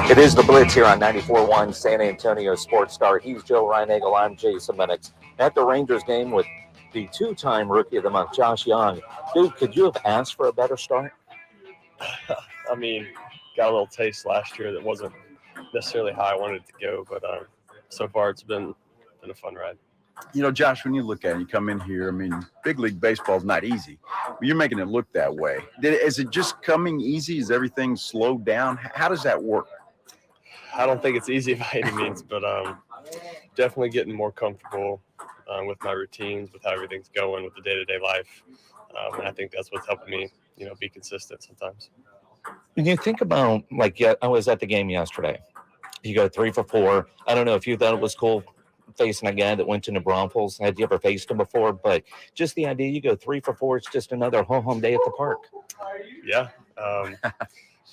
It is the Blitz here on 94.1 San Antonio Sports Star. He's Joe Reinagel. I'm Jason Minix. At the Rangers game with the two-time Rookie of the Month, Josh Jung. Dude, could you have asked for a better start? I mean, got a little taste last year that wasn't necessarily how I wanted it to go, but so far it's been a fun ride. You know, Josh, when you look at it, you come in here, I mean, big league baseball is not easy, but you're making it look that way. Is it just coming easy? Is everything slowed down? How does that work? I don't think it's easy by any means, but definitely getting more comfortable with my routines, with how everything's going, with the day-to-day life. And I think that's what's helping me, be consistent sometimes. When you think about, I was at the game yesterday. You go 3 for 4. I don't know if you thought it was cool facing a guy that went to New Braunfels. Had you ever faced him before? But just the idea, you go 3 for 4. It's just another home day at the park. Yeah.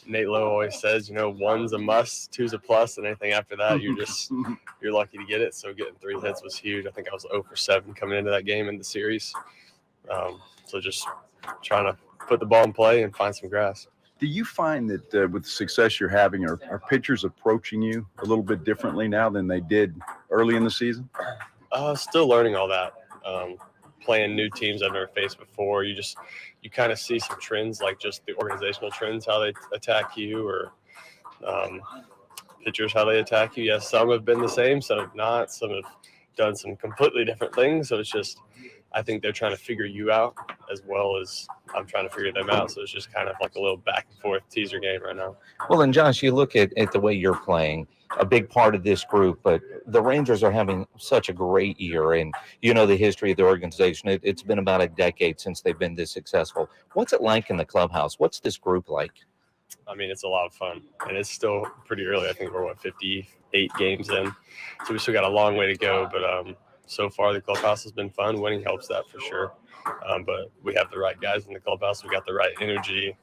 Nate Lowe always says, 1's a must, 2's a plus, and anything after that, you're lucky to get it. So getting 3 hits was huge. I think I was 0 for 7 coming into that game in the series. So just trying to put the ball in play and find some grass. Do you find that with the success you're having, are pitchers approaching you a little bit differently now than they did early in the season? Still learning all that. Playing new teams I've never faced before. You kind of see some trends, like just the organizational trends, how they attack you, or pitchers, how they attack you. Yes, some have been the same, some have not. Some have done some completely different things. So it's just, I think they're trying to figure you out as well as I'm trying to figure them out. So it's just kind of like a little back and forth teaser game right now. Well, and Josh, you look at the way you're playing, a big part of this group, but the Rangers are having such a great year. And the history of the organization. It's been about a decade since they've been this successful. What's it like in the clubhouse? What's this group like? I mean, it's a lot of fun, and it's still pretty early. I think we're 58 games in, so we still got a long way to go. But so far, the clubhouse has been fun. Winning helps that for sure. But we have the right guys in the clubhouse. We got the right energy.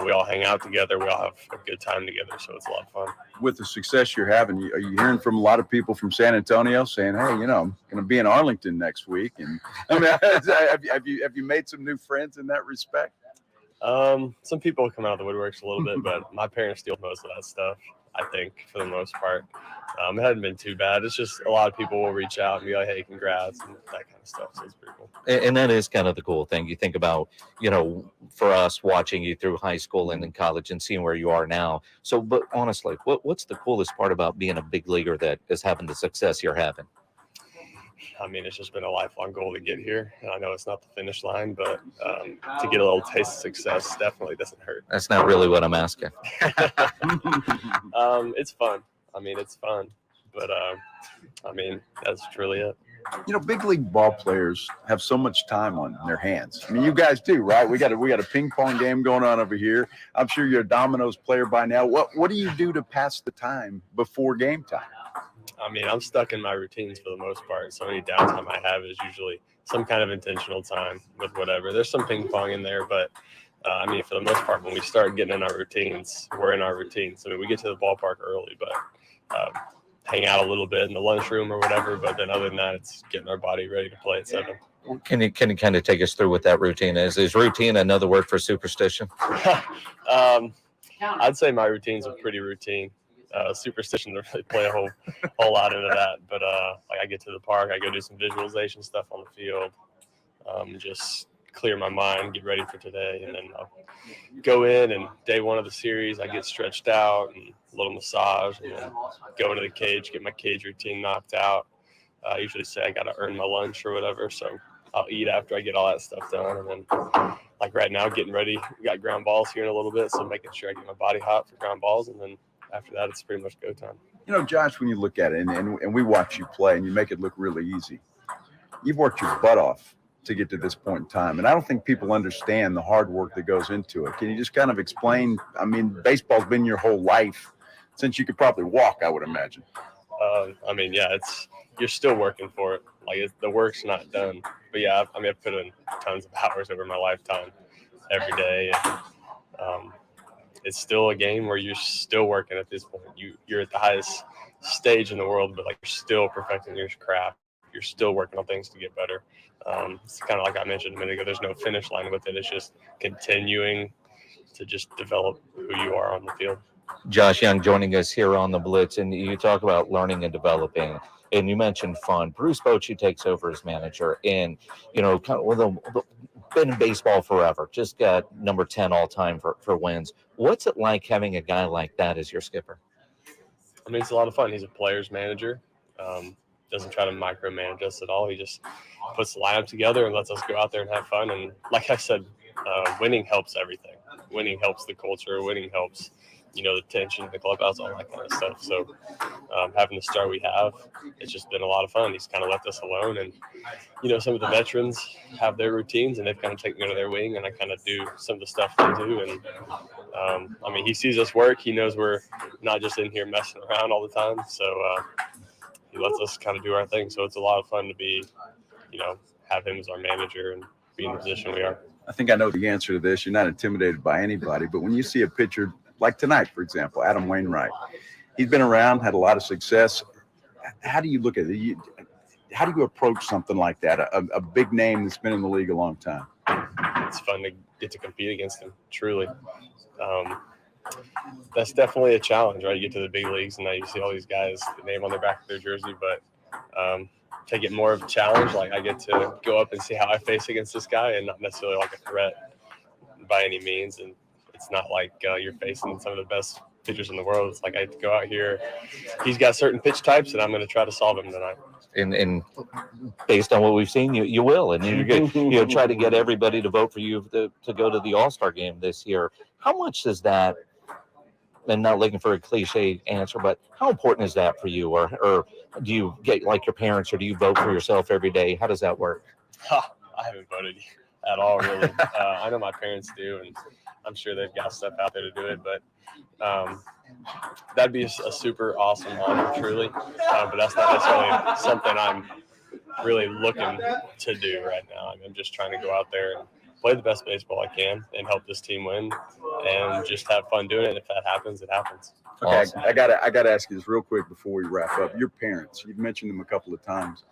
We all hang out together. We all have a good time together, so it's a lot of fun. With the success you're having, are you hearing from a lot of people from San Antonio saying, "Hey, I'm going to be in Arlington next week"? And I mean, have you made some new friends in that respect? Some people come out of the woodworks a little bit, but my parents deal with most of that stuff, I think, for the most part. It hadn't been too bad. It's just a lot of people will reach out and be like, "Hey, congrats," and that kind of stuff. So it's pretty cool. And that is kind of the cool thing. You think about, for us watching you through high school and in college and seeing where you are now. So, but honestly, what's the coolest part about being a big leaguer that is having the success you're having? I mean, it's just been a lifelong goal to get here. And I know it's not the finish line, but to get a little taste of success definitely doesn't hurt. That's not really what I'm asking. It's fun. I mean, it's fun. But, that's truly it. Big league ball players have so much time on their hands. I mean, you guys do, right? We got a ping pong game going on over here. I'm sure you're a dominoes player by now. What do you do to pass the time before game time? I mean, I'm stuck in my routines for the most part. So any downtime I have is usually some kind of intentional time with whatever. There's some ping pong in there, but for the most part, when we start getting in our routines, we're in our routines. I mean, we get to the ballpark early, but hang out a little bit in the lunchroom or whatever. But then other than that, it's getting our body ready to play at 7. Can you kind of take us through what that routine is? Is routine another word for superstition? I'd say my routines are pretty routine. Superstition doesn't really play a whole lot into that. But I get to the park, I go do some visualization stuff on the field, just clear my mind, get ready for today, and then I'll go in, and day 1 of the series, I get stretched out and a little massage, and then go into the cage, get my cage routine knocked out. I usually say I got to earn my lunch or whatever, so I'll eat after I get all that stuff done. And then, like right now, getting ready, we got ground balls here in a little bit, so making sure I get my body hot for ground balls, and then after that, it's pretty much go time. Josh, when you look at it, and we watch you play, and you make it look really easy, you've worked your butt off to get to this point in time. And I don't think people understand the hard work that goes into it. Can you just kind of explain? I mean, baseball's been your whole life since you could probably walk, I would imagine. You're still working for it. The work's not done. But yeah, I've put in tons of hours over my lifetime every day. And, it's still a game where you're still working at this point. You're at the highest stage in the world, but you're still perfecting your craft. You're still working on things to get better. It's kind of like I mentioned a minute ago. There's no finish line with it. It's just continuing to just develop who you are on the field. Josh Young joining us here on the Blitz, and you talk about learning and developing, and you mentioned fun. Bruce Bochy takes over as manager, and kind of been in baseball forever. Just got number 10 all time for wins. What's it like having a guy like that as your skipper? I mean, it's a lot of fun. He's a player's manager. Doesn't try to micromanage us at all. He just puts the lineup together and lets us go out there and have fun. And like I said, winning helps everything. Winning helps the culture. Winning helps, the tension, the clubhouse, all that kind of stuff. So having the star we have, it's just been a lot of fun. He's kind of left us alone. And, some of the veterans have their routines and they've kind of taken me under their wing, and I kind of do some of the stuff they do. And, he sees us work. He knows we're not just in here messing around all the time. So he lets us kind of do our thing. So it's a lot of fun to be, have him as our manager and be in the position we are. I think I know the answer to this. You're not intimidated by anybody, but when you see a pitcher like tonight, for example, Adam Wainwright, he's been around, had a lot of success. How do you look at it? How do you approach something like that? A big name that's been in the league a long time. It's fun to get to compete against him, truly. That's definitely a challenge, right? You get to the big leagues and now you see all these guys, the name on the back of their jersey, but take it more of a challenge. Like I get to go up and see how I face against this guy, and not necessarily like a threat by any means. And it's not like you're facing some of the best pitchers in the world. It's like I have to go out here. He's got certain pitch types, and I'm going to try to solve him tonight. And based on what we've seen, you will, and you're going try to get everybody to vote for you to go to the All-Star game this year. How much does that? And not looking for a cliche answer, but how important is that for you? Or do you get like your parents, or do you vote for yourself every day? How does that work? I haven't voted at all, really. I know my parents do, and I'm sure they've got stuff out there to do it, but that'd be a super awesome honor, truly. But that's not necessarily something I'm really looking to do right now. I'm just trying to go out there and play the best baseball I can and help this team win and just have fun doing it. And if that happens, it happens. Okay, Awesome. I gotta ask you this real quick before we wrap up. Your parents, you've mentioned them a couple of times.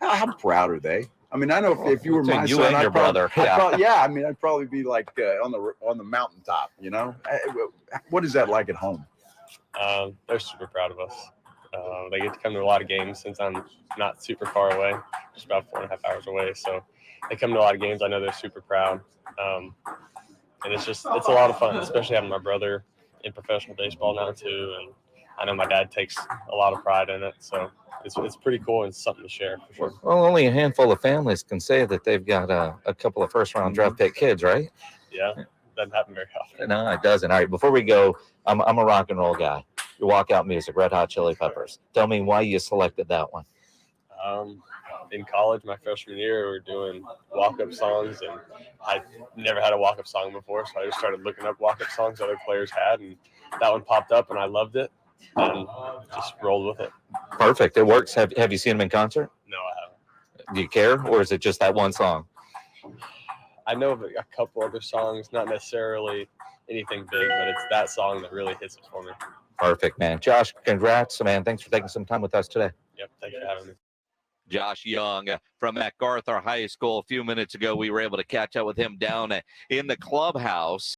How proud are they? I mean, I know if you were my You son, and your brother. I'd probably be like on the mountaintop. What is that like at home? They're super proud of us. They get to come to a lot of games since I'm not super far away, just about 4.5 hours away. So they come to a lot of games. I know they're super proud. And it's a lot of fun, especially having my brother in professional baseball now too. And I know my dad takes a lot of pride in it. So it's pretty cool and something to share for sure. Well, only a handful of families can say that they've got a couple of first-round draft pick kids, right? Yeah, doesn't happen very often. No, it doesn't. All right, before we go, I'm a rock and roll guy. Your walkout music, Red Hot Chili Peppers. Tell me why you selected that one. In college, my freshman year, we were doing walk-up songs, and I never had a walk-up song before, so I just started looking up walk-up songs other players had, and that one popped up, and I loved it, and just rolled with it. Perfect. It works. Have you seen them in concert? No, I haven't. Do you care, or is it just that one song? I know of a couple other songs, not necessarily anything big, but it's that song that really hits it for me. Perfect, man. Josh, congrats, man. Thanks for taking some time with us today. Yep, thanks for having me. Josh Young from McArthur High School. A few minutes ago, we were able to catch up with him down in the clubhouse.